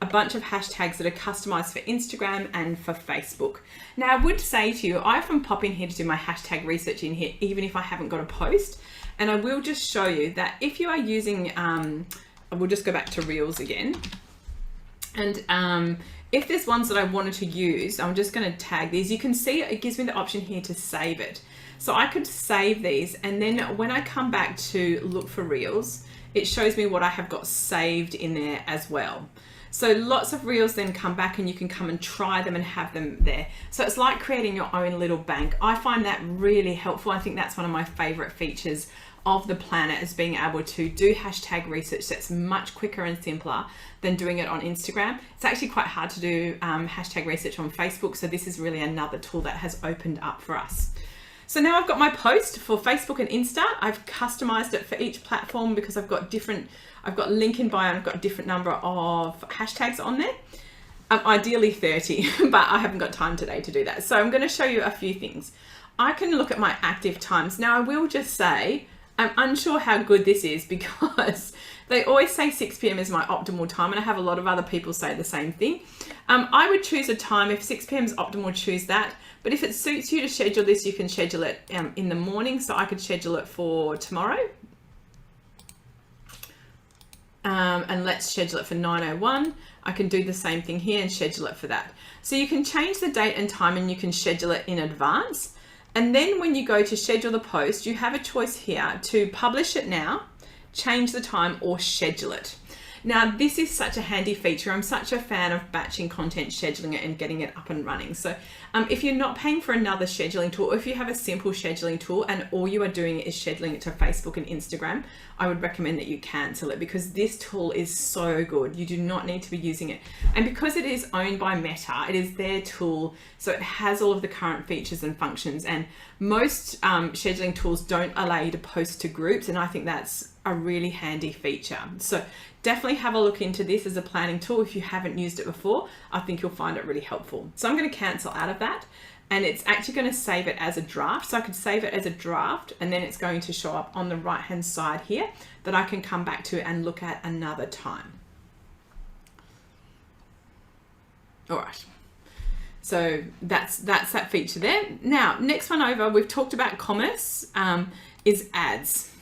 a bunch of hashtags that are customized for Instagram and for Facebook. Now, I would say to you, I often pop in here to do my hashtag research in here, even if I haven't got a post. And I will just show you that if you are using, we'll just go back to Reels again. And if there's ones that I wanted to use, I'm just going to tag these. You can see it gives me the option here to save it. So I could save these, and then when I come back to look for Reels, it shows me what I have got saved in there as well. So lots of Reels then come back, and you can come and try them and have them there. So it's like creating your own little bank. I find that really helpful. I think that's one of my favorite features of the planner, is being able to do hashtag research that's much quicker and simpler than doing it on Instagram. It's actually quite hard to do hashtag research on Facebook, so this is really another tool that has opened up for us. So now I've got my post for Facebook and Insta. I've customized it for each platform because I've got link in bio and I've got a different number of hashtags on there. Ideally 30, but I haven't got time today to do that. So I'm going to show you a few things. I can look at my active times. Now I will just say, I'm unsure how good this is because they always say 6 p.m. is my optimal time, and I have a lot of other people say the same thing. I would choose a time. If 6 p.m. is optimal, choose that. But if it suits you to schedule this, you can schedule it in the morning. So I could schedule it for tomorrow. And let's schedule it for 9:01. I can do the same thing here and schedule it for that. So you can change the date and time, and you can schedule it in advance. And then when you go to schedule the post, you have a choice here to publish it now, change the time, or schedule it. Now, this is such a handy feature. I'm such a fan of batching content, scheduling it, and getting it up and running. So if you're not paying for another scheduling tool, or if you have a simple scheduling tool and all you are doing is scheduling it to Facebook and Instagram, I would recommend that you cancel it because this tool is so good. You do not need to be using it. And because it is owned by Meta, it is their tool. So it has all of the current features and functions. And most scheduling tools don't allow you to post to groups. And I think that's a really handy feature. So definitely have a look into this as a planning tool. If you haven't used it before, I think you'll find it really helpful. So I'm going to cancel out of that, and it's actually going to save it as a draft. So I could save it as a draft, and then it's going to show up on the right hand side here that I can come back to and look at another time. All right. So that's that feature there. Now, next one over, we've talked about commerce, is ads.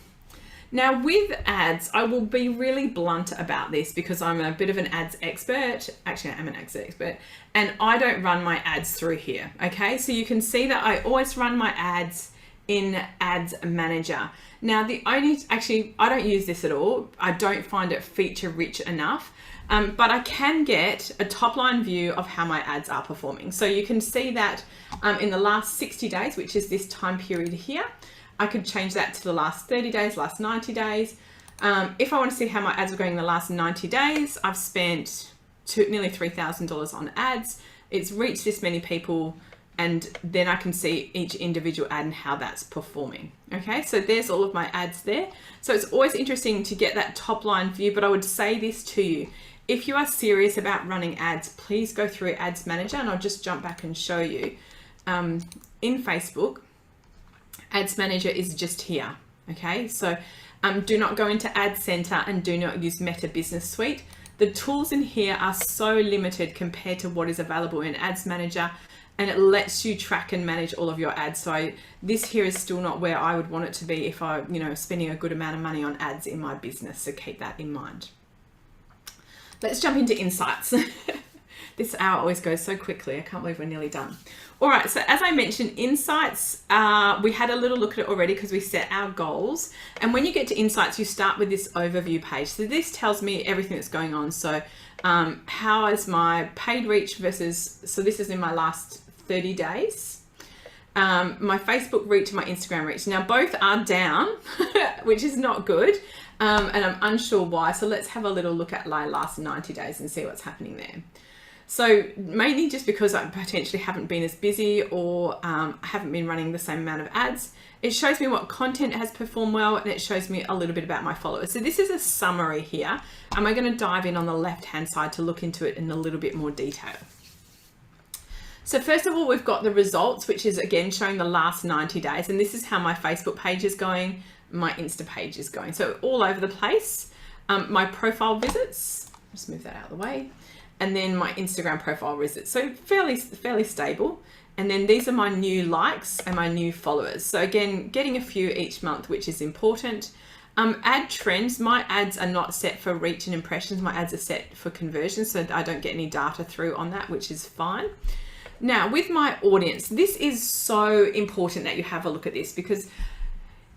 Now with ads, I will be really blunt about this because I'm a bit of an ads expert. Actually, I am an ads expert, and I don't run my ads through here. Okay, so you can see that I always run my ads in Ads Manager. Now I don't use this at all. I don't find it feature rich enough. But I can get a top line view of how my ads are performing. So you can see that in the last 60 days, which is this time period here, I could change that to the last 30 days, last 90 days. If I want to see how my ads are going in the last 90 days, I've spent nearly $3,000 on ads. It's reached this many people, and then I can see each individual ad and how that's performing. Okay, so there's all of my ads there. So it's always interesting to get that top line view, but I would say this to you. If you are serious about running ads, please go through Ads Manager, and I'll just jump back and show you. In Facebook, Ads Manager is just here. Okay, so do not go into Ad Center and do not use Meta Business Suite. The tools in here are so limited compared to what is available in Ads Manager, and it lets you track and manage all of your ads. So this here is still not where I would want it to be if I, spending a good amount of money on ads in my business. So keep that in mind. Let's jump into insights. This hour always goes so quickly. I can't believe we're nearly done. All right, so as I mentioned, insights, we had a little look at it already because we set our goals. And when you get to insights, you start with this overview page. So this tells me everything that's going on. So how is my paid reach versus, so this is in my last 30 days. My Facebook reach and my Instagram reach. Now both are down, which is not good. And I'm unsure why. So let's have a little look at my last 90 days and see what's happening there. So mainly just because I potentially haven't been as busy or haven't been running the same amount of ads. It shows me what content has performed well, and it shows me a little bit about my followers. So this is a summary here, and we're going to dive in on the left-hand side to look into it in a little bit more detail. So first of all, we've got the results, which is again showing the last 90 days. And this is how my Facebook page is going, my Insta page is going. So all over the place. My profile visits, just move that out of the way. And then my Instagram profile visits. So fairly stable. And then these are my new likes and my new followers. So again, getting a few each month, which is important. Ad trends, my ads are not set for reach and impressions. My ads are set for conversions, so I don't get any data through on that, which is fine. Now with my audience, this is so important that you have a look at this, because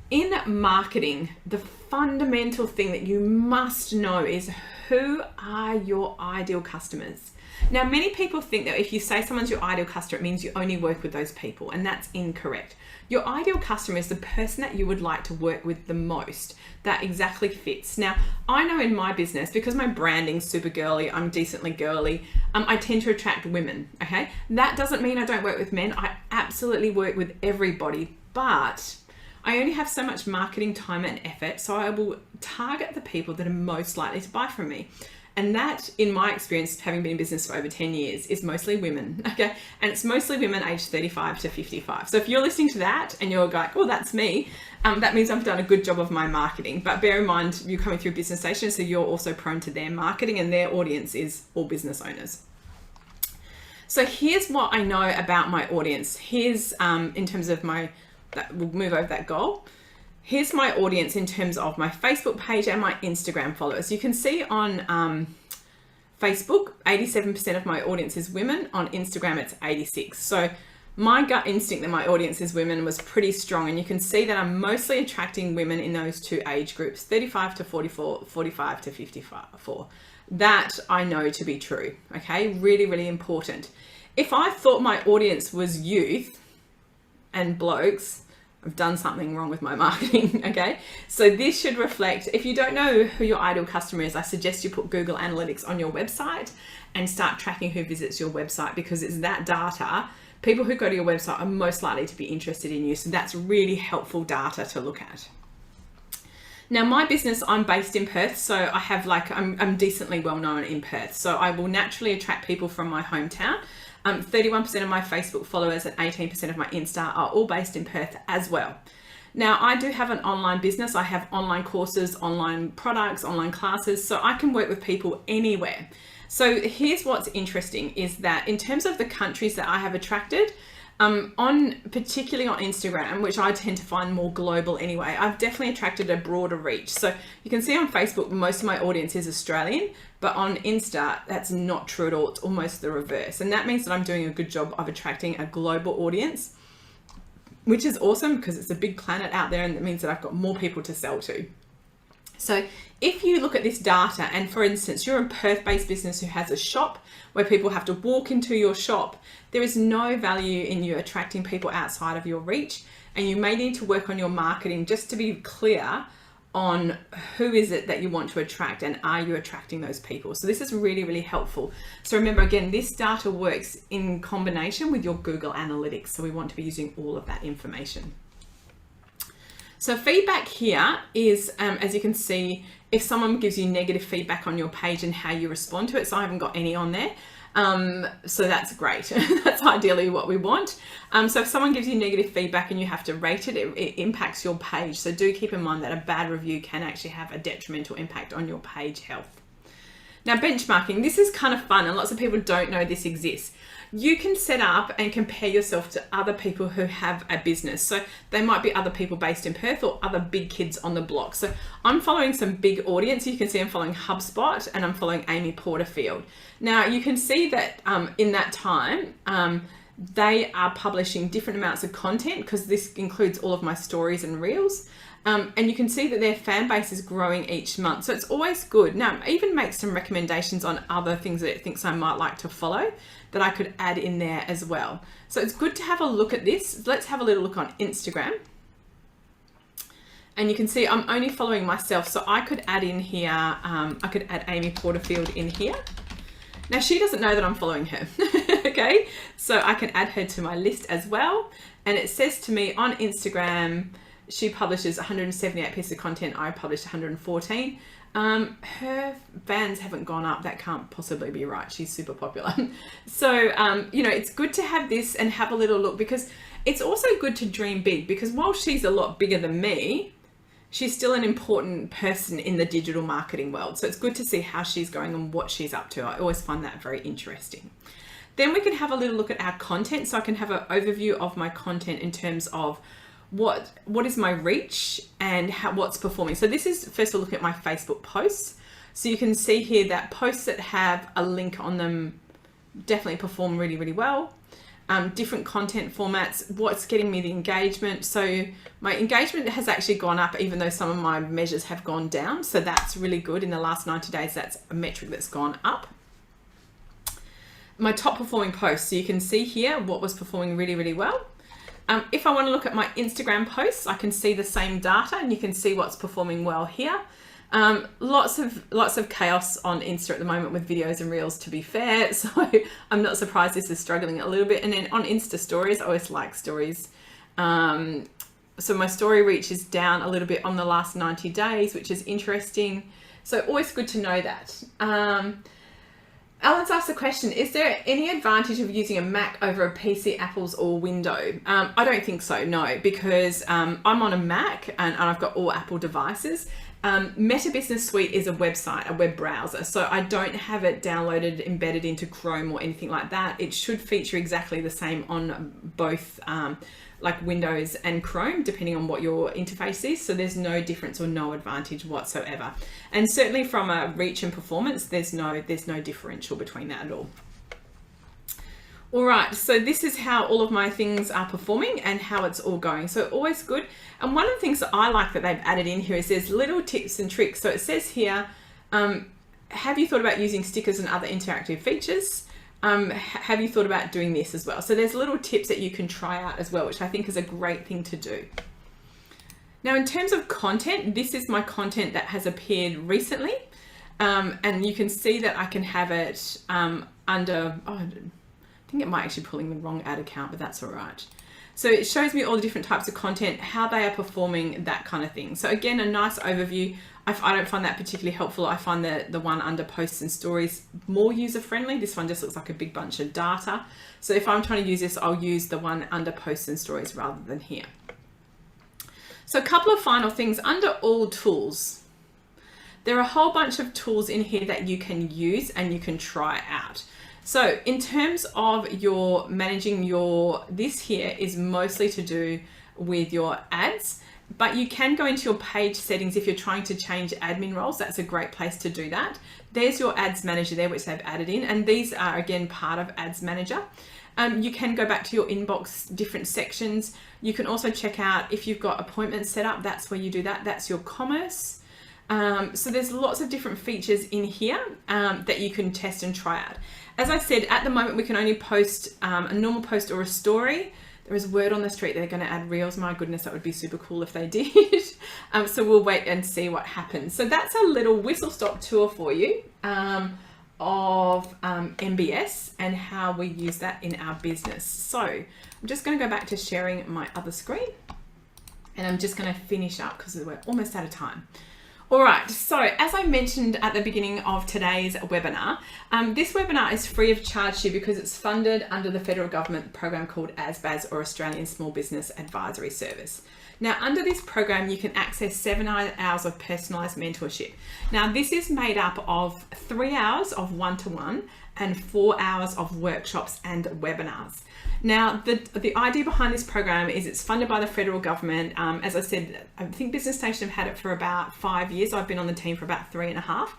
in marketing, the fundamental thing that you must know is who are your ideal customers. Now, many people think that if you say someone's your ideal customer, it means you only work with those people, and that's incorrect. Your ideal customer is the person that you would like to work with the most, that exactly fits. Now, I know in my business, because my branding's super girly, I'm decently girly, I tend to attract women, okay? That doesn't mean I don't work with men. I absolutely work with everybody, but I only have so much marketing time and effort, so I will target the people that are most likely to buy from me. And that, in my experience, having been in business for over 10 years, is mostly women, okay? And it's mostly women aged 35 to 55. So if you're listening to that and you're like, oh, that's me, that means I've done a good job of my marketing. But bear in mind, you're coming through Business Station, so you're also prone to their marketing, and their audience is all business owners. So here's what I know about my audience. Here's, in terms of we'll move over that goal. Here's my audience in terms of my Facebook page and my Instagram followers. You can see on Facebook, 87% of my audience is women. On Instagram, it's 86. So my gut instinct that my audience is women was pretty strong. And you can see that I'm mostly attracting women in those two age groups, 35 to 44, 45 to 54. That I know to be true, okay? Really, really important. If I thought my audience was youth and blokes, I've done something wrong with my marketing, okay? So this should reflect, if you don't know who your ideal customer is, I suggest you put Google Analytics on your website and start tracking who visits your website, because it's that data. People who go to your website are most likely to be interested in you. So that's really helpful data to look at. Now my business, I'm based in Perth, so I have I'm decently well known in Perth. So I will naturally attract people from my hometown. 31% of my Facebook followers and 18% of my Insta are all based in Perth as well. Now I do have an online business. I have online courses, online products, online classes, so I can work with people anywhere. So here's what's interesting is that in terms of the countries that I have attracted, particularly on Instagram, which I tend to find more global anyway, I've definitely attracted a broader reach. So you can see on Facebook, most of my audience is Australian, but on Insta, that's not true at all. It's almost the reverse. And that means that I'm doing a good job of attracting a global audience, which is awesome because it's a big planet out there, and that means that I've got more people to sell to. So if you look at this data, and for instance, you're a Perth-based business who has a shop where people have to walk into your shop, there is no value in you attracting people outside of your reach, and you may need to work on your marketing just to be clear on who is it that you want to attract, and are you attracting those people? So this is really, really helpful. So remember, again, this data works in combination with your Google Analytics, so we want to be using all of that information. So feedback here is, as you can see, if someone gives you negative feedback on your page and how you respond to it. So I haven't got any on there. So that's great. That's ideally what we want. So if someone gives you negative feedback and you have to rate it, it impacts your page. So do keep in mind that a bad review can actually have a detrimental impact on your page health. Now, benchmarking, this is kind of fun, and lots of people don't know this exists. You can set up and compare yourself to other people who have a business. So they might be other people based in Perth or other big kids on the block. So I'm following some big audience. You can see I'm following HubSpot and I'm following Amy Porterfield. Now you can see that in that time, they are publishing different amounts of content, because this includes all of my stories and reels. And you can see that their fan base is growing each month. So it's always good. Now, I even make some recommendations on other things that it thinks I might like to follow that I could add in there as well. So it's good to have a look at this. Let's have a little look on Instagram. And you can see I'm only following myself. So I could add in here, I could add Amy Porterfield in here. Now she doesn't know that I'm following her, okay? So I can add her to my list as well. And it says to me on Instagram, she publishes 178 pieces of content. I published 114. Her fans haven't gone up. That can't possibly be right. She's super popular. So, you know, it's good to have this and have a little look, because it's also good to dream big, because while she's a lot bigger than me, she's still an important person in the digital marketing world. So it's good to see how she's going and what she's up to. I always find that very interesting. Then we can have a little look at our content. So I can have an overview of my content in terms of what is my reach and what's performing. So this is first of all, look at my Facebook posts. So you can see here that posts that have a link on them definitely perform really, really well. Different content formats, what's getting me the engagement. So my engagement has actually gone up, even though some of my measures have gone down. So that's really good. In the last 90 days, that's a metric that's gone up. My top performing posts, so you can see here what was performing really, really well. If I want to look at my Instagram posts, I can see the same data, and you can see what's performing well here. Lots of chaos on Insta at the moment with videos and reels, to be fair. So I'm not surprised this is struggling a little bit. And then on Insta stories, I always like stories. So my story reach is down a little bit on the last 90 days, which is interesting. So always good to know that. Alan's asked the question, is there any advantage of using a Mac over a PC, Apples or Windows? I don't think so, no, because I'm on a Mac and I've got all Apple devices. Meta Business Suite is a website, a web browser, so I don't have it downloaded, embedded into Chrome or anything like that. It should feature exactly the same on both like Windows and Chrome, depending on what your interface is. So there's no difference or no advantage whatsoever. And certainly from a reach and performance, there's no differential between that at all. All right, so this is how all of my things are performing and how it's all going. So always good. And one of the things that I like that they've added in here is there's little tips and tricks. So it says here, have you thought about using stickers and other interactive features? Have you thought about doing this as well? So there's little tips that you can try out as well, which I think is a great thing to do. Now, in terms of content, this is my content that has appeared recently. And you can see that I can have it under, I think it might actually be pulling the wrong ad account, but that's all right. So it shows me all the different types of content, how they are performing, that kind of thing. So again, a nice overview. I don't find that particularly helpful. I find the one under posts and stories more user-friendly. This one just looks like a big bunch of data. So if I'm trying to use this, I'll use the one under posts and stories rather than here. So a couple of final things under all tools. There are a whole bunch of tools in here that you can use and you can try out. So in terms of your managing this here is mostly to do with your ads. But you can go into your page settings if you're trying to change admin roles. That's a great place to do that. There's your ads manager there, which they've added in. And these are, again, part of ads manager. You can go back to your inbox, different sections. You can also check out if you've got appointments set up, that's where you do that. That's your commerce. So there's lots of different features in here that you can test and try out. As I said, at the moment, we can only post a normal post or a story. There is word on the street they're going to add reels. My goodness, that would be super cool if they did. So we'll wait and see what happens. So that's a little whistle-stop tour for you of MBS and how we use that in our business. So I'm just going to go back to sharing my other screen and I'm just going to finish up because we're almost out of time. All right, so as I mentioned at the beginning of today's webinar, this webinar is free of charge to you because it's funded under the federal government program called ASBAS, or Australian Small Business Advisory Service. Now, under this program, you can access 7 hours of personalised mentorship. Now, this is made up of 3 hours of one-to-one and 4 hours of workshops and webinars. Now, the idea behind this program is it's funded by the federal government. As I said, I think Business Station have had it for about 5 years. I've been on the team for about 3.5.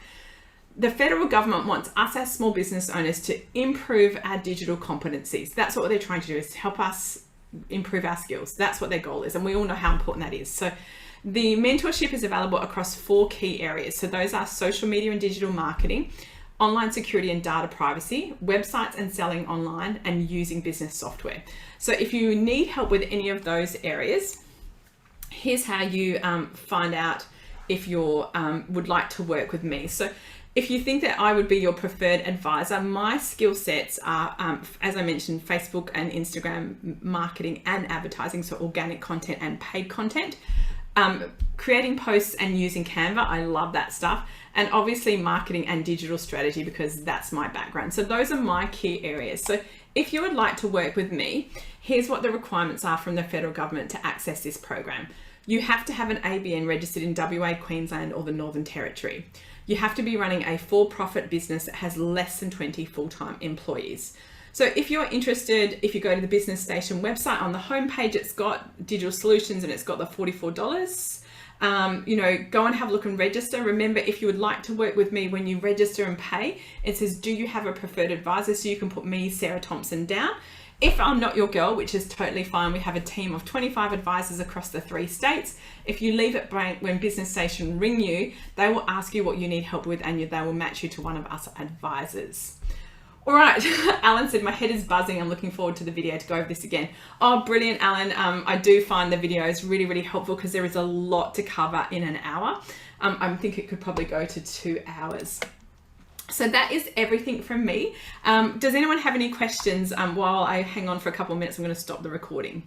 The federal government wants us as small business owners to improve our digital competencies. That's what they're trying to do, is help us improve our skills. That's what their goal is. And we all know how important that is. So the mentorship is available across 4 key areas. So those are social media and digital marketing, online security and data privacy, websites and selling online, and using business software. So if you need help with any of those areas, here's how you find out if you would like to work with me. So if you think that I would be your preferred advisor, my skill sets are, as I mentioned, Facebook and Instagram marketing and advertising, so organic content and paid content. Creating posts and using Canva, I love that stuff. And obviously marketing and digital strategy, because that's my background. So those are my key areas. So if you would like to work with me, here's what the requirements are from the federal government to access this program. You have to have an ABN registered in WA, Queensland or the Northern Territory. You have to be running a for-profit business that has less than 20 full-time employees. So if you're interested, if you go to the Business Station website, on the homepage, it's got digital solutions and it's got the $44. Go and have a look and register. Remember, if you would like to work with me, when you register and pay, it says, do you have a preferred advisor? So you can put me, Sarah Thomson, down. If I'm not your girl, which is totally fine, we have a team of 25 advisors across the 3 states. If you leave it blank when Business Station ring you, they will ask you what you need help with and they will match you to one of us advisors. All right, Alan said, my head is buzzing. I'm looking forward to the video to go over this again. Oh, brilliant, Alan. I do find the videos really, really helpful because there is a lot to cover in an hour. I think it could probably go to 2 hours. So that is everything from me. Does anyone have any questions while I hang on for a couple of minutes? I'm going to stop the recording.